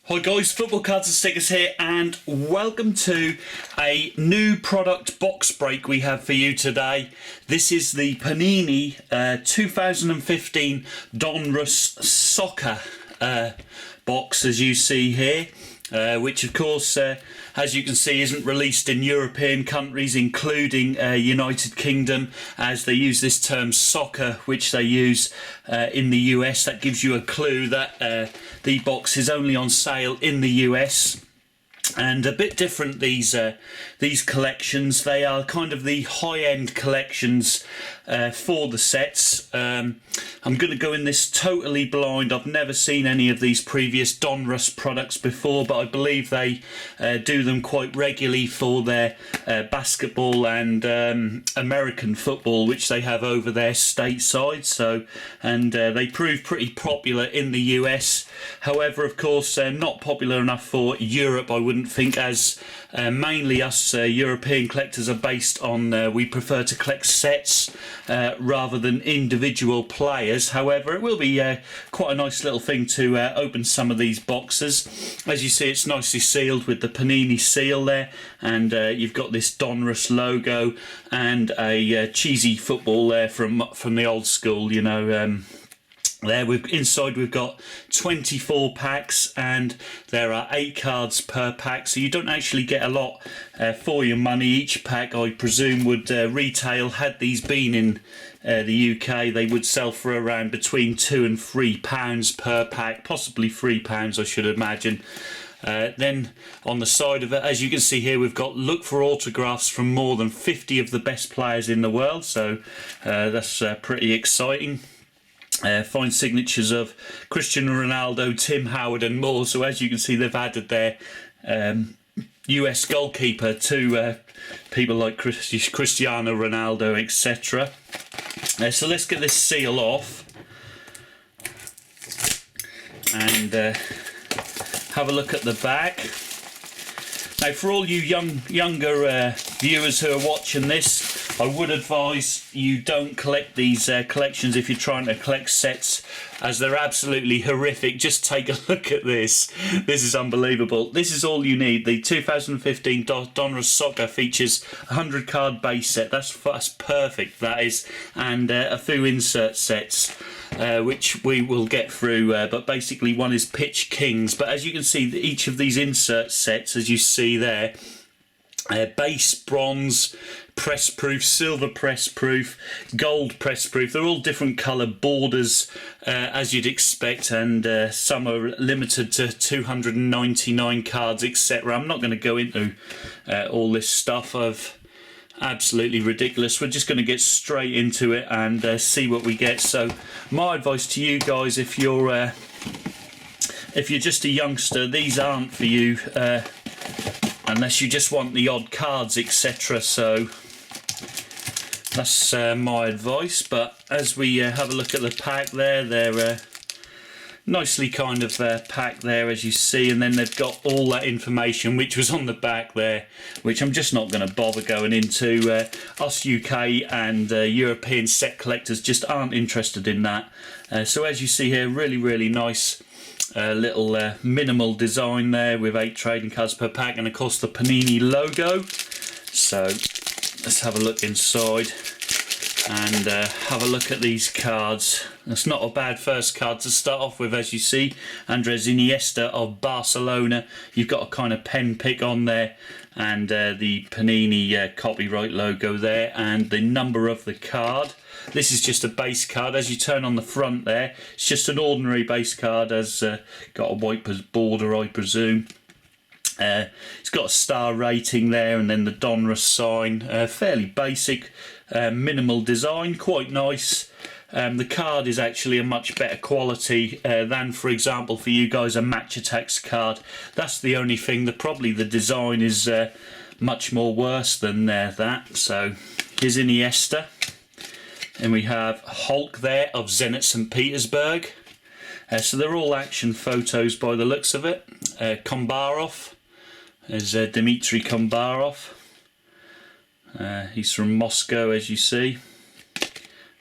Hi guys, Football Cards and Stickers here, and welcome to a new product box break we have for you today. This is the Panini 2015 Donruss Soccer box, as you see here, which of course, as you can see, isn't released in European countries, including United Kingdom, as they use this term soccer, which they use in the US. That gives you a clue that the box is only on sale in the US. And a bit different, these collections. They are kind of the high-end collections for the sets. I'm going to go in this totally blind. I've never seen any of these previous Donruss products before, but I believe they do them quite regularly for their basketball and American football, which they have over there stateside. So, and they prove pretty popular in the US. However, of course, not popular enough for Europe, I wouldn't think, as mainly us European collectors are based on we prefer to collect sets rather than individual players. However, it will be quite a nice little thing to open some of these boxes. As you see, it's nicely sealed with the Panini seal there, and you've got this Donruss logo and a cheesy football there from the old school, you know. There, inside we've got 24 packs, and there are 8 cards per pack, so you don't actually get a lot for your money. Each pack, I presume, would retail, had these been in the UK, they would sell for around between £2 and £3 per pack, possibly £3 I should imagine. Then on the side of it, as you can see here, we've got look for autographs from more than 50 of the best players in the world, so that's pretty exciting. Find signatures of Cristiano Ronaldo, Tim Howard and more. So as you can see, they've added their US goalkeeper to people like Cristiano Ronaldo, etc. So let's get this seal off and have a look at the back. Now, for all you younger viewers who are watching this, I would advise you don't collect these collections if you're trying to collect sets, as they're absolutely horrific. Just take a look at this. This is unbelievable. This is all you need. The 2015 Donruss Soccer features a 100 card base set. That's perfect, that is, and a few insert sets. Which we will get through, but basically one is Pitch Kings. But as you can see, each of these insert sets, as you see there, base, bronze, press proof, silver press proof, gold press proof, they're all different colour borders, as you'd expect, and some are limited to 299 cards, etc. I'm not going to go into all this stuff of absolutely ridiculous. We're just going to get straight into it and see what we get. So my advice to you guys, if you're just a youngster, these aren't for you unless you just want the odd cards, etc. So that's my advice. But as we have a look at the pack there, they're nicely kind of packed there, as you see, and then they've got all that information which was on the back there, which I'm just not going to bother going into. Us UK and European set collectors just aren't interested in that. So as you see here, really nice little minimal design there with 8 trading cards per pack, and of course the Panini logo. So let's have a look inside and have a look at these cards. It's not a bad first card to start off with, as you see. Andres Iniesta of Barcelona. You've got a kind of pen pick on there, and the Panini copyright logo there, and the number of the card. This is just a base card. As you turn on the front there, it's just an ordinary base card, has got a white border, I presume. It's got a star rating there, and then the Donruss sign. Fairly basic, minimal design, quite nice. The card is actually a much better quality than, for example, for you guys, a Match Attacks card. That's the only thing. Probably the design is much more worse than that. So here's Iniesta, and we have Hulk there of Zenit St. Petersburg. So they're all action photos by the looks of it. Kombarov is Dmitry Kombarov. He's from Moscow, as you see.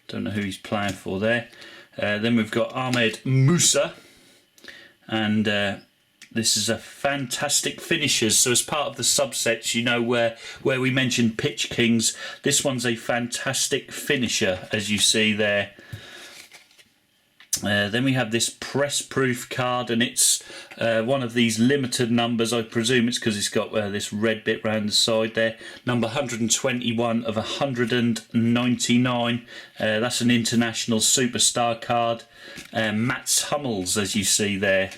Don't know who he's playing for there. Then we've got Ahmed Musa and This is a fantastic finishers. So as part of the subsets, you know, where we mentioned Pitch Kings, this one's a fantastic finisher, as you see there. Then we have this press proof card, and it's one of these limited numbers. I presume it's because it's got this red bit round the side there. Number 121 of 199. That's an international superstar card. Mats Hummels, as you see there.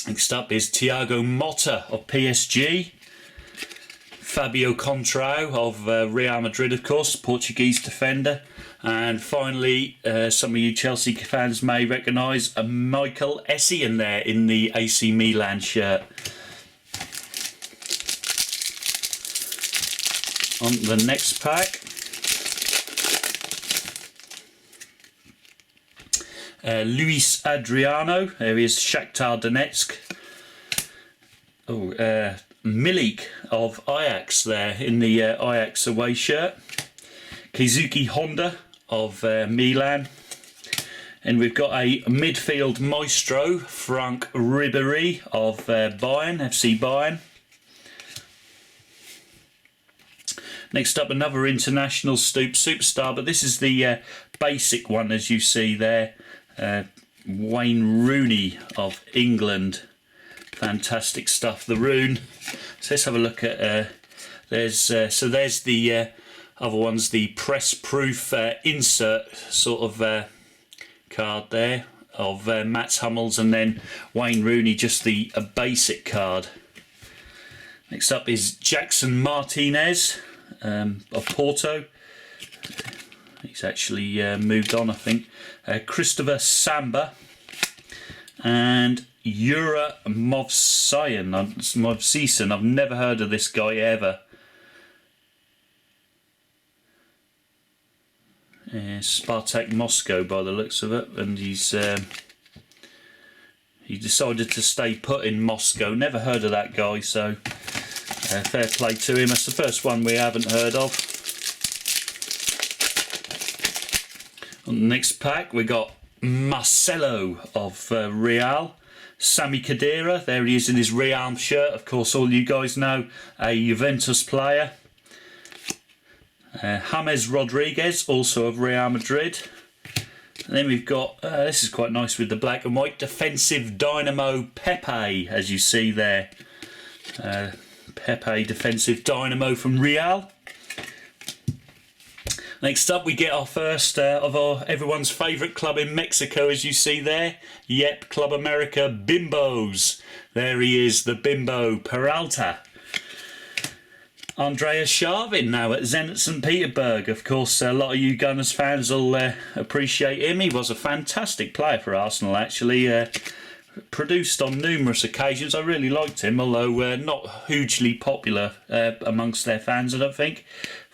Next up is Thiago Motta of PSG. Fabio Contrao of Real Madrid, of course, Portuguese defender. And finally, some of you Chelsea fans may recognise a Michael Essien there in the AC Milan shirt. On the next pack, Luis Adriano, there he is, Shakhtar Donetsk. Milik of Ajax there in the Ajax away shirt. Keisuke Honda of Milan. And we've got a midfield maestro, Frank Ribéry of Bayern, FC Bayern. Next up, another international superstar, but this is the basic one, as you see there. Wayne Rooney of England. Fantastic stuff, the rune. So let's have a look at there's the other one's the press proof insert sort of card there of Mats Hummels, and then Wayne Rooney, just the basic card. Next up is Jackson Martinez of Porto. He's actually moved on, I think. Christopher Samba and Yura Movsisen. I've never heard of this guy ever. Spartak Moscow by the looks of it, and he decided to stay put in Moscow. Never heard of that guy, so fair play to him. That's the first one we haven't heard of. On the next pack we got Marcelo of Real. Sami Khedira, there he is in his Real shirt. Of course, all you guys know, a Juventus player. James Rodriguez, also of Real Madrid. And then we've got, this is quite nice with the black and white, defensive dynamo Pepe, as you see there. Pepe, defensive dynamo from Real. Next up, we get our first of everyone's favourite club in Mexico, as you see there. Yep, Club America Bimbos. There he is, the Bimbo Peralta. Andreas Sharvin now at Zenit St. Petersburg. Of course, a lot of you Gunners fans will appreciate him. He was a fantastic player for Arsenal, actually. Produced on numerous occasions. I really liked him, although not hugely popular amongst their fans, I don't think.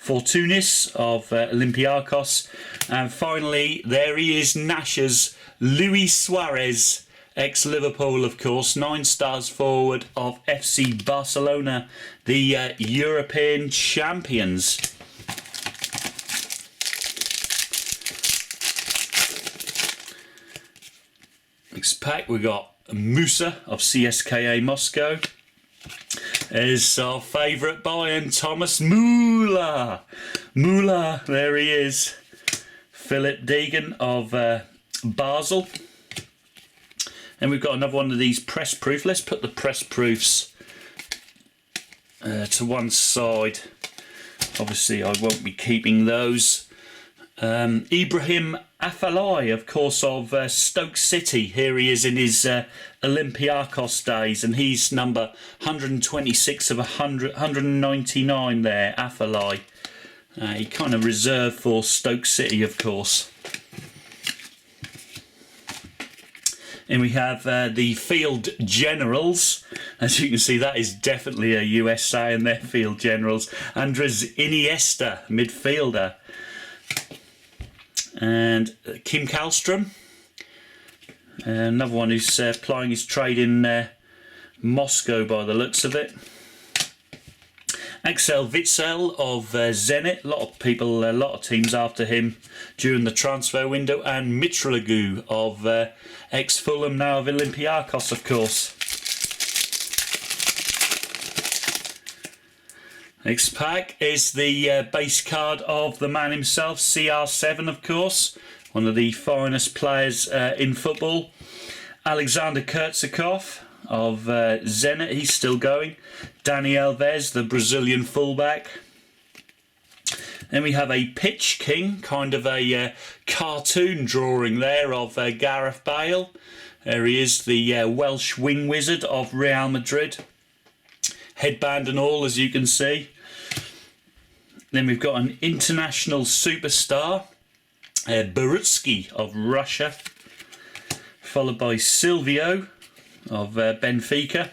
Fortunis of Olympiacos. And finally, there he is, Nash's Luis Suarez, ex-Liverpool, of course, 9 stars forward of FC Barcelona, the European champions. Next pack, we got Musa of CSKA Moscow. Is our favourite Bayern, Thomas Müller. Müller, there he is. Philip Deegan of Basel. And we've got another one of these press proof. Let's put the press proofs to one side. Obviously, I won't be keeping those. Ibrahim Afellay, of course, of Stoke City. Here he is in his Olympiacos days, and he's number 126 of 199 there, Afellay. He kind of reserved for Stoke City, of course. And we have the Field Generals. As you can see, that is definitely a USA and their Field Generals. Andres Iniesta, midfielder. And Kim Kallstrom, another one who's plying his trade in Moscow by the looks of it. Axel Witsel of Zenit, a lot of teams after him during the transfer window, and Mitroglou of ex-Fulham, now of Olympiacos, of course. Next pack is the base card of the man himself, CR7, of course, one of the finest players in football. Alexander Kurtzakov of Zenit, he's still going. Dani Alves, the Brazilian fullback. Then we have a Pitch King, kind of a cartoon drawing there of Gareth Bale. There he is, the Welsh wing wizard of Real Madrid. Headband and all, as you can see. Then we've got an international superstar, Borutsky of Russia, followed by Silvio of Benfica,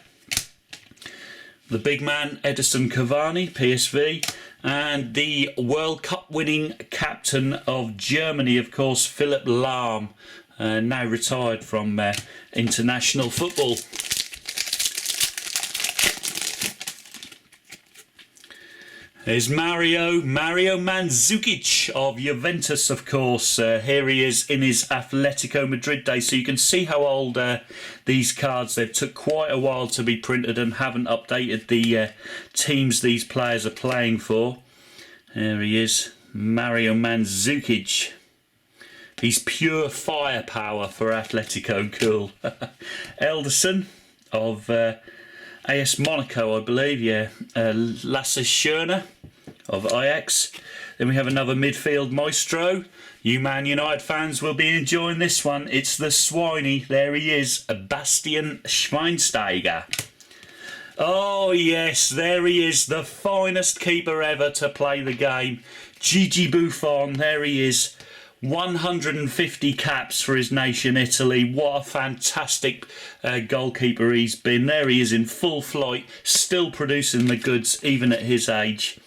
the big man Edison Cavani, PSV, and the World Cup winning captain of Germany, of course, Philipp Lahm, now retired from international football. There's Mario Mandzukic of Juventus, of course. Here he is in his Atletico Madrid days. So you can see how old these cards, they've took quite a while to be printed and haven't updated the teams these players are playing for. There he is, Mario Mandzukic. He's pure firepower for Atletico, cool. Elderson of AS Monaco, I believe, yeah. Lasse Schöne of Ajax. Then we have another midfield maestro. You Man United fans will be enjoying this one. It's the Swiney. There he is, Bastian Schweinsteiger. Oh yes, there he is, the finest keeper ever to play the game. Gigi Buffon, there he is. 150 caps for his nation, Italy. What a fantastic goalkeeper he's been. There he is in full flight, still producing the goods even at his age.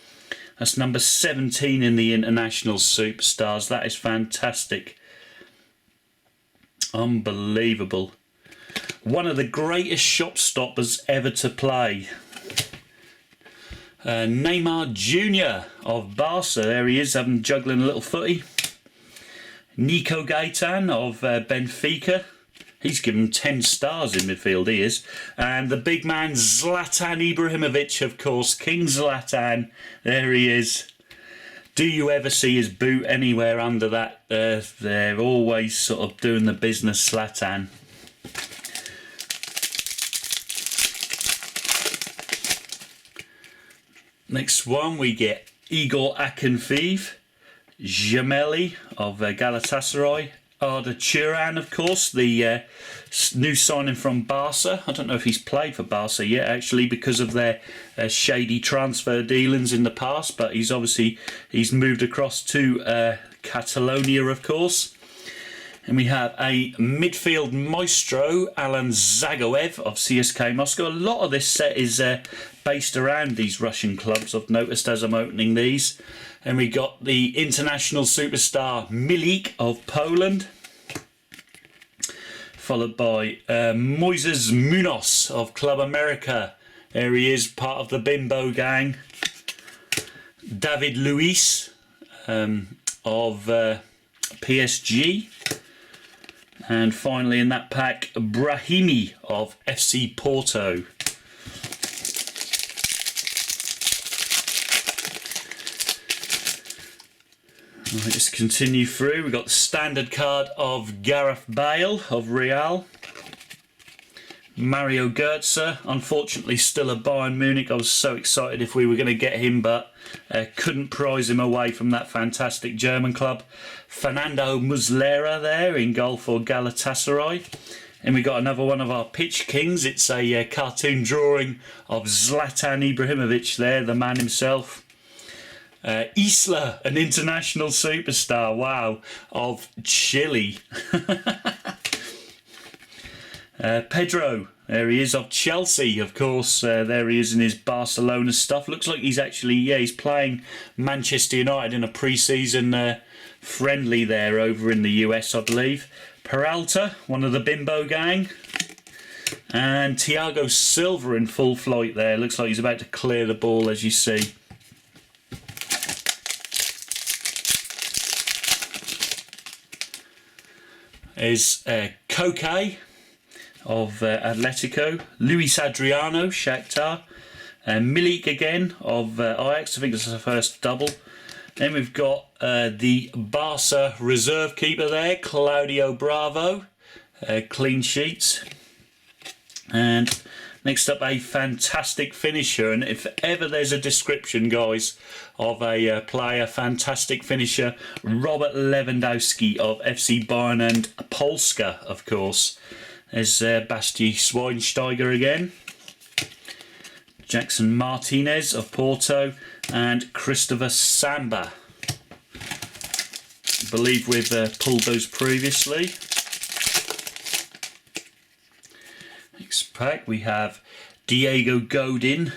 That's number 17 in the International Superstars. That is fantastic. Unbelievable. One of the greatest shot stoppers ever to play. Neymar Jr. of Barca. There he is, juggling a little footy. Nico Gaitan of Benfica. He's given 10 stars in midfield, he is. And the big man Zlatan Ibrahimovic, of course. King Zlatan. There he is. Do you ever see his boot anywhere under that? They're always sort of doing the business, Zlatan. Next one, we get Igor Akinfeev. Gemelli of Galatasaray, Arda Turan, of course, the new signing from Barca. I don't know if he's played for Barca yet, actually, because of their shady transfer dealings in the past, but he's moved across to Catalonia, of course. And we have a midfield maestro, Alan Zagoev of CSK Moscow. A lot of this set is based around these Russian clubs, I've noticed as I'm opening these. And we got the international superstar Milik of Poland, followed by Moises Munoz of Club America. There he is, part of the Bimbo gang. David Luiz of PSG. And finally in that pack, Brahimi of FC Porto. Let's continue through. We've got the standard card of Gareth Bale of Real. Mario Götze, unfortunately still at Bayern Munich. I was so excited if we were going to get him, but couldn't prize him away from that fantastic German club. Fernando Muslera there in goal for Galatasaray. And we got another one of our Pitch Kings. It's a cartoon drawing of Zlatan Ibrahimovic there, the man himself. Isla, an international superstar, wow, of Chile. Pedro, there he is, of Chelsea, of course. There he is in his Barcelona stuff. Looks like he's actually, he's playing Manchester United in a pre-season friendly there over in the US, I believe. Peralta, one of the Bimbo gang. And Thiago Silva in full flight there. Looks like he's about to clear the ball, as you see. Is Koke of Atletico, Luis Adriano, Shakhtar, Milik again of Ajax. I think this is the first double. Then we've got the Barca reserve keeper there, Claudio Bravo, clean sheets. And next up, a fantastic finisher. And if ever there's a description, guys, of a player, fantastic finisher, Robert Lewandowski of FC Bayern and Polska, of course. There's Basti Schweinsteiger again, Jackson Martinez of Porto, and Christopher Samba. I believe we've pulled those previously. Next pack we have Diego Godin,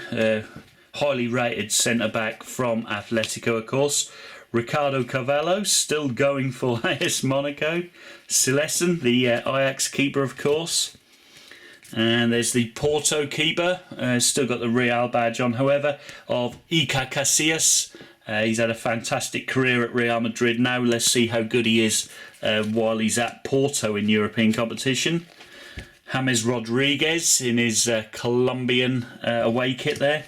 highly rated centre-back from Atletico, of course. Ricardo Carvalho, still going for AS Monaco. Silesen, the Ajax keeper, of course. And there's the Porto keeper, still got the Real badge on, however, of Iker Casillas. He's had a fantastic career at Real Madrid. Now let's see how good he is while he's at Porto in European competition. James Rodriguez in his Colombian away kit there.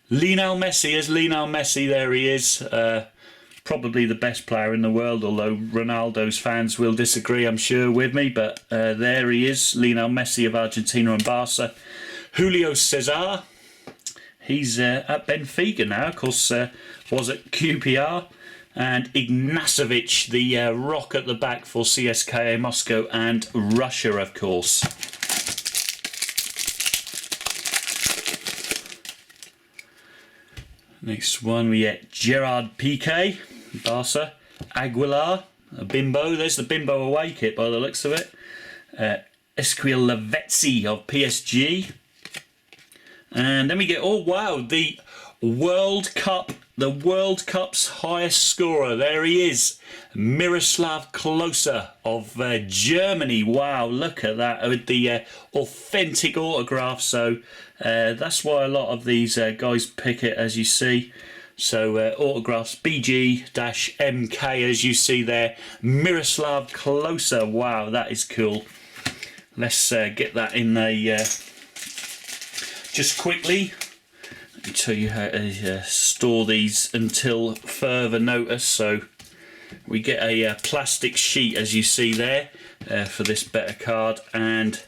Lionel Messi, as Lionel Messi, there he is. Probably the best player in the world, although Ronaldo's fans will disagree, I'm sure, with me. But there he is, Lionel Messi of Argentina and Barca. Julio Cesar, he's at Benfica now, of course, was at QPR. And Ignacevic, the rock at the back for CSKA Moscow and Russia, of course. Next one we get Gerard Piqué, Barca. Aguilar, a Bimbo. There's the Bimbo away kit by the looks of it. Esquil Lavezzi of PSG. And then we get, oh wow, the World Cup's highest scorer. There he is, Miroslav Klose of Germany. Wow, look at that with the authentic autograph. So that's why a lot of these guys pick it, as you see. So autographs BG-MK, as you see there, Miroslav Klose. Wow, that is cool. Let's get that in the just quickly. Let me tell you how to store these until further notice. So we get a plastic sheet, as you see there, for this better card, and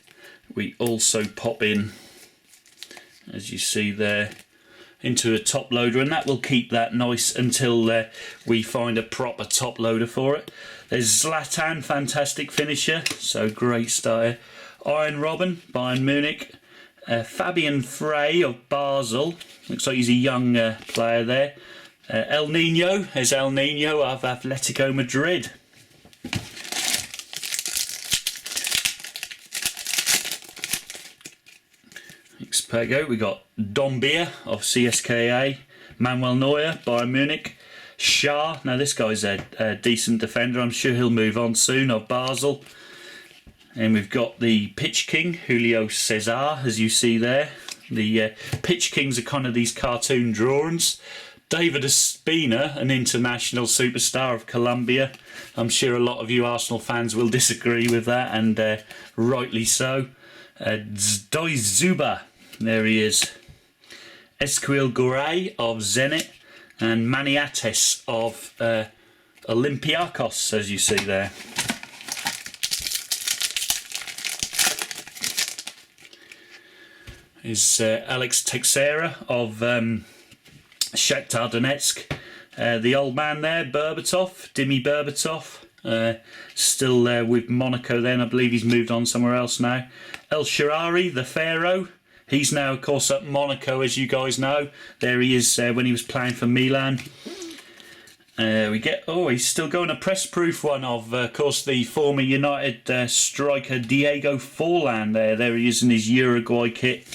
we also pop in, as you see there, into a top loader, and that will keep that nice until we find a proper top loader for it. There's Zlatan, fantastic finisher, so great starter. Iron Robin, Bayern Munich. Fabian Frey of Basel, looks like he's a young player there. El Nino, there's El Nino of Atletico Madrid. Next pago, we got Dombia of CSKA, Manuel Neuer, Bayern Munich. Shah, now this guy's a decent defender, I'm sure he'll move on soon, of Basel. And we've got the Pitch King, Julio Cesar, as you see there. The Pitch Kings are kind of these cartoon drawings. David Ospina, an international superstar of Colombia. I'm sure a lot of you Arsenal fans will disagree with that, and rightly so. Zdoj Zuba, there he is. Esquil Goray of Zenit, and Maniates of Olympiacos, as you see there. Is Alex Teixeira of Shakhtar Donetsk. The old man there, Berbatov, Dimi Berbatov, still with Monaco then. I believe he's moved on somewhere else now. El Shaarawy, the Pharaoh. He's now, of course, at Monaco, as you guys know. There he is when he was playing for Milan. We get, oh, he's still going a press-proof one of course, the former United striker Diego Forlan there. There he is in his Uruguay kit.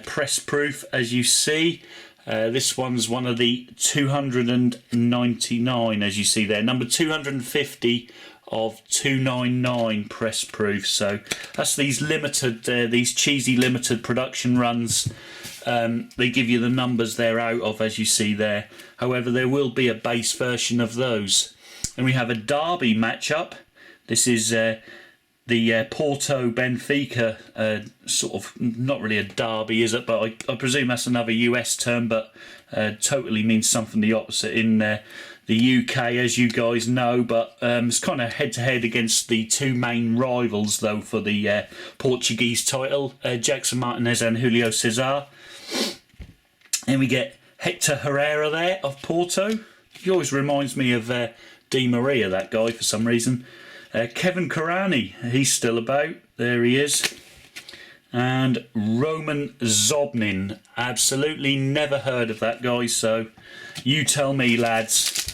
Press-proof, as you see. This one's one of the 299, as you see there. Number 250 of 299 press proof. So that's these limited, these cheesy limited production runs. They give you the numbers they're out of, as you see there. However, there will be a base version of those. And we have a derby matchup. This is the Porto Benfica, sort of, not really a derby, is it? But I presume that's another US term, but totally means something the opposite in the UK, as you guys know. But it's kind of head-to-head against the two main rivals, though, for the Portuguese title, Jackson Martinez and Julio César. And we get Hector Herrera there of Porto. He always reminds me of Di Maria, that guy, for some reason. Kevin Korani, he's still about. There he is. And Roman Zobnin. Absolutely never heard of that guy, so you tell me, lads.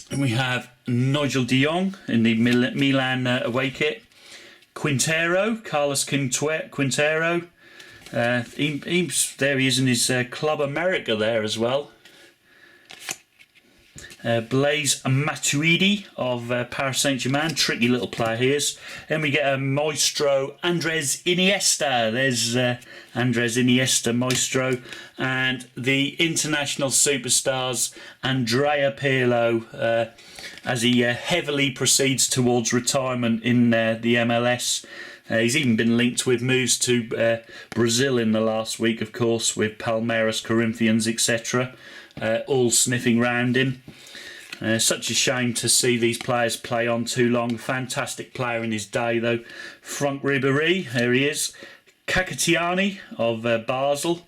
And we have Nigel de Jong in the Milan away kit. Quintero, Carlos Quintero. There he is in his Club America there as well. Blaise Matuidi of Paris Saint-Germain, tricky little player he is. Then we get a Maestro Andres Iniesta. There's Andres Iniesta, Maestro. And the international superstars Andrea Pirlo, as he heavily proceeds towards retirement in the MLS. He's even been linked with moves to Brazil in the last week, of course, with Palmeiras, Corinthians, etc. All sniffing round him. Such a shame to see these players play on too long. Fantastic player in his day, though. Franck Ribéry, there he is. Kakatiani of Basel.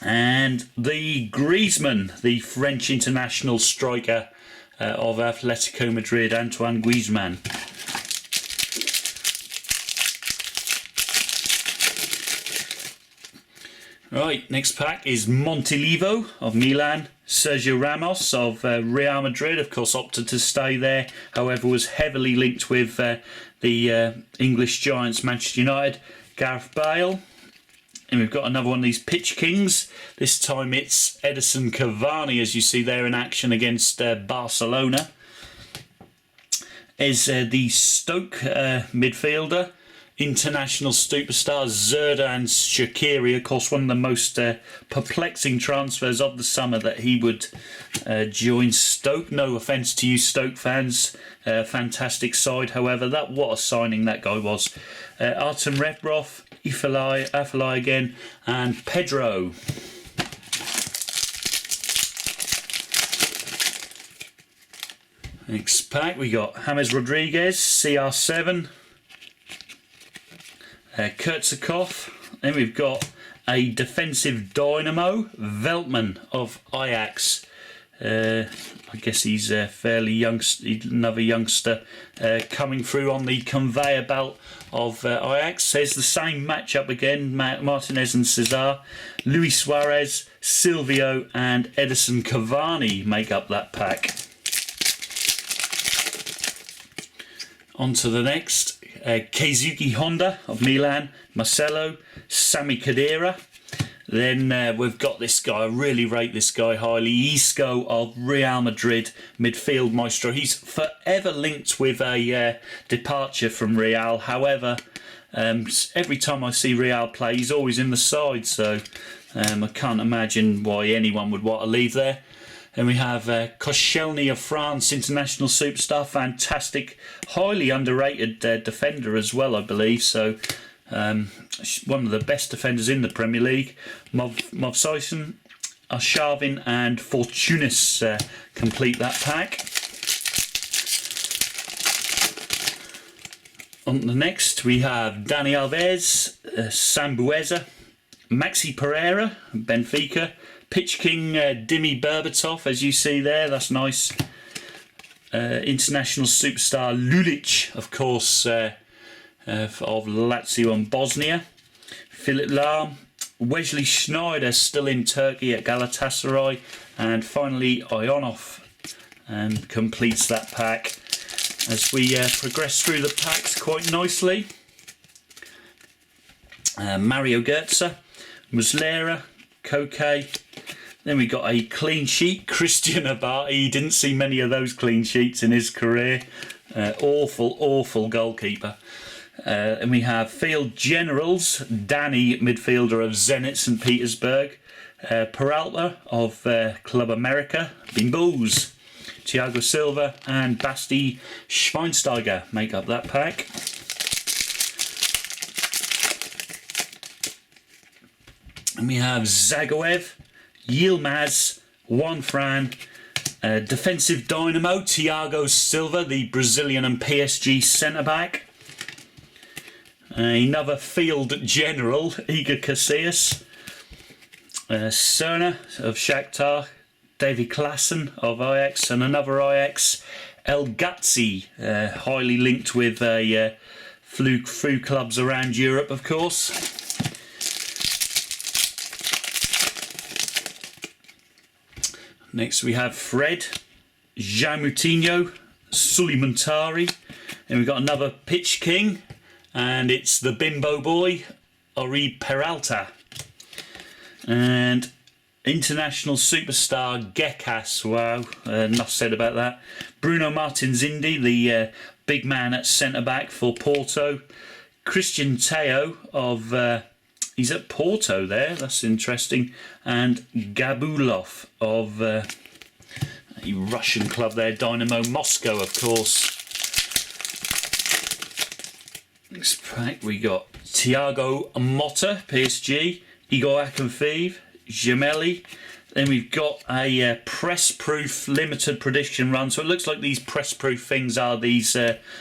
And the Griezmann, the French international striker of Atletico Madrid, Antoine Griezmann. Right, next pack is Montilivo of Milan. Sergio Ramos of Real Madrid, of course, opted to stay there. However, was heavily linked with the English giants, Manchester United. Gareth Bale. And we've got another one of these Pitch Kings. This time it's Edison Cavani, as you see there in action against Barcelona. Is the Stoke midfielder. International superstar Xherdan Shaqiri, of course, one of the most perplexing transfers of the summer, that he would join Stoke. No offence to you Stoke fans, fantastic side. However, what a signing that guy was. Artem Rebrov, Afellay again, and Pedro. Next pack we got James Rodriguez, CR7. Kurtzakov. Then we've got a defensive dynamo, Veltman of Ajax. I guess he's fairly young, another youngster coming through on the conveyor belt of Ajax. There's the same matchup again, Martinez and Cesar. Luis Suarez, Silvio and Edison Cavani make up that pack. On to the next. Keizuki Honda of Milan, Marcelo, Sami Khedira. Then we've got this guy, I really rate this guy highly, Isco of Real Madrid, midfield maestro. He's forever linked with a departure from Real. However, every time I see Real play, he's always in the side, so I can't imagine why anyone would want to leave there. And we have Koscielny of France, international superstar, fantastic, highly underrated defender as well, I believe. So one of the best defenders in the Premier League. Movsison, Arshavin and Fortunis complete that pack. On the next we have Dani Alves, Sambueza, Maxi Pereira, Benfica. Pitch King Dimi Berbatov, as you see there, that's nice. International superstar Lulic, of course, of Lazio and Bosnia. Philip Lahm, Wesley Schneider, still in Turkey at Galatasaray. And finally, Ionov completes that pack. As we progress through the packs quite nicely. Mario Götze, Muslera, Koke, Then we got a clean sheet, Christian Abate. He didn't see many of those clean sheets in his career. Awful goalkeeper. And we have Field Generals, Danny, midfielder of Zenit St. Petersburg. Peralta of Club America, Bimbos. Thiago Silva and Basti Schweinsteiger make up that pack. And we have Zagoev, Yilmaz, Juan Fran, defensive dynamo, Thiago Silva, the Brazilian and PSG centre-back. Another field general, Igor Casillas. Cerna of Shakhtar, David Klaassen of Ajax, and another Ajax, El Ghazi, highly linked with few clubs around Europe, of course. Next we have Fred, João Moutinho, Suleiman Tari. Then we've got another Pitch King, and it's the Bimbo Boy, Ori Peralta. And international superstar Gekas, wow, enough said about that. Bruno Martins Indy, the big man at centre-back for Porto. Christian Teo of, he's at Porto there, that's interesting. And Gabulov of a Russian club there, Dynamo Moscow, of course. Next pack we got Thiago Motta, PSG. Igor Akinfeev, Gemelli. Then we've got a press-proof limited prediction run. So it looks like these press-proof things are these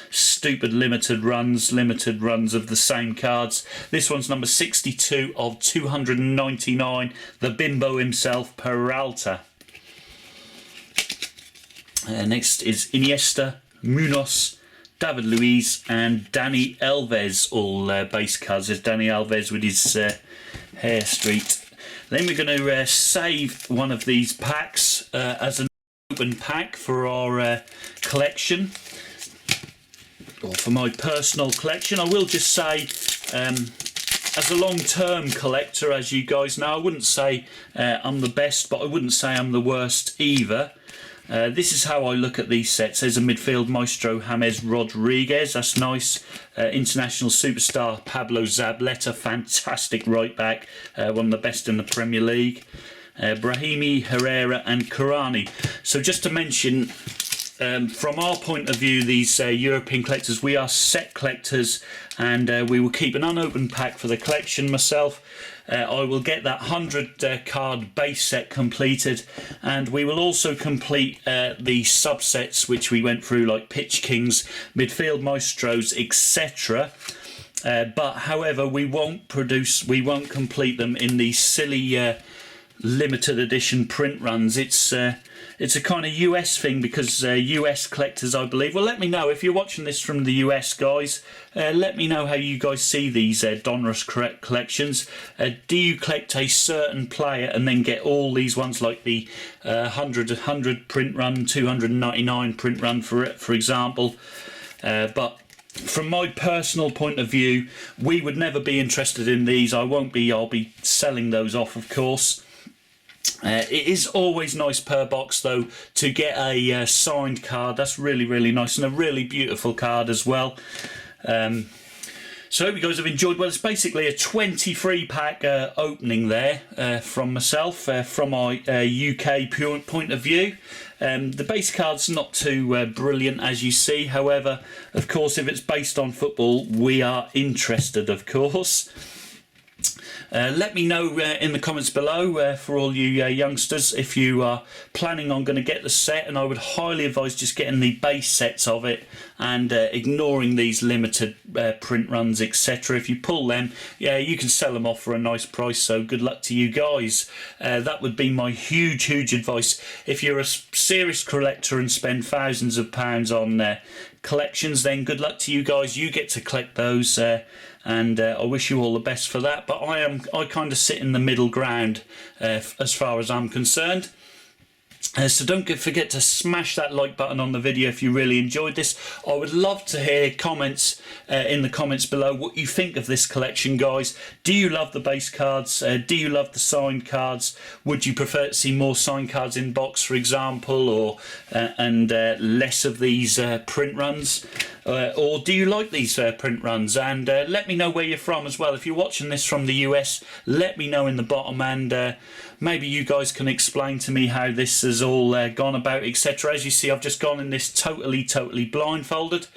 stupid limited runs of the same cards. This one's number 62 of 299. The Bimbo himself, Peralta. Next is Iniesta, Munoz, David Luiz and Dani Alves, all base cards. There's Dani Alves with his hair street. Then we're going to save one of these packs as an open pack for our collection, or for my personal collection. I will just say, as a long-term collector, as you guys know, I wouldn't say I'm the best, but I wouldn't say I'm the worst either. This is how I look at these sets. There's a midfield maestro, James Rodriguez, that's nice. International superstar Pablo Zabaleta, fantastic right back, one of the best in the Premier League. Brahimi, Herrera and Karani. So just to mention, from our point of view, these European collectors, we are set collectors, and we will keep an unopened pack for the collection. Myself, I will get that 100 card base set completed, and we will also complete the subsets which we went through, like Pitch Kings, Midfield Maestros, etc. But however, we won't complete them in these silly limited edition print runs. It's a kind of US thing, because US collectors, I believe. Well, let me know if you're watching this from the US, guys. Let me know how you guys see these Donruss collections. Do you collect a certain player and then get all these ones, like the 100 print run, 299 print run for example? But from my personal point of view, we would never be interested in these. I'll be selling those off, of course. It is always nice per box, though, to get a signed card. That's really, really nice, and a really beautiful card as well. So I hope you guys have enjoyed. Well, it's basically a 23 pack opening there from myself, from my UK point of view. The base card's not too brilliant, as you see. However, of course, if it's based on football, we are interested, of course. Let me know in the comments below, for all you youngsters, if you are planning on going to get the set, and I would highly advise just getting the base sets of it and ignoring these limited print runs, etc. If you pull them, yeah, you can sell them off for a nice price, so good luck to you guys. That would be my huge advice. If you're a serious collector and spend thousands of pounds on collections, then good luck to you guys. You get to collect those, and I wish you all the best for that. But I kind of sit in the middle ground as far as I'm concerned. So don't forget to smash that like button on the video if you really enjoyed this. I would love to hear comments in the comments below what you think of this collection, guys. Do you love the base cards? Do you love the signed cards? Would you prefer to see more signed cards in box, for example, or and less of these print runs? Or do you like these print runs? And let me know where you're from as well. If you're watching this from the US, let me know in the bottom, and maybe you guys can explain to me how this has all gone about, etc. As you see, I've just gone in this totally blindfolded.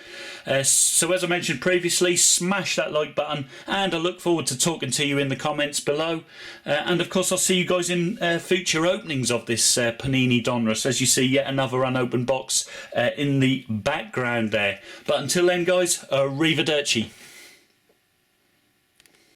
So as I mentioned previously, smash that like button, and I look forward to talking to you in the comments below. And of course, I'll see you guys in future openings of this Panini Donruss. As you see, yet another unopened box in the background there. But until then, guys, arrivederci.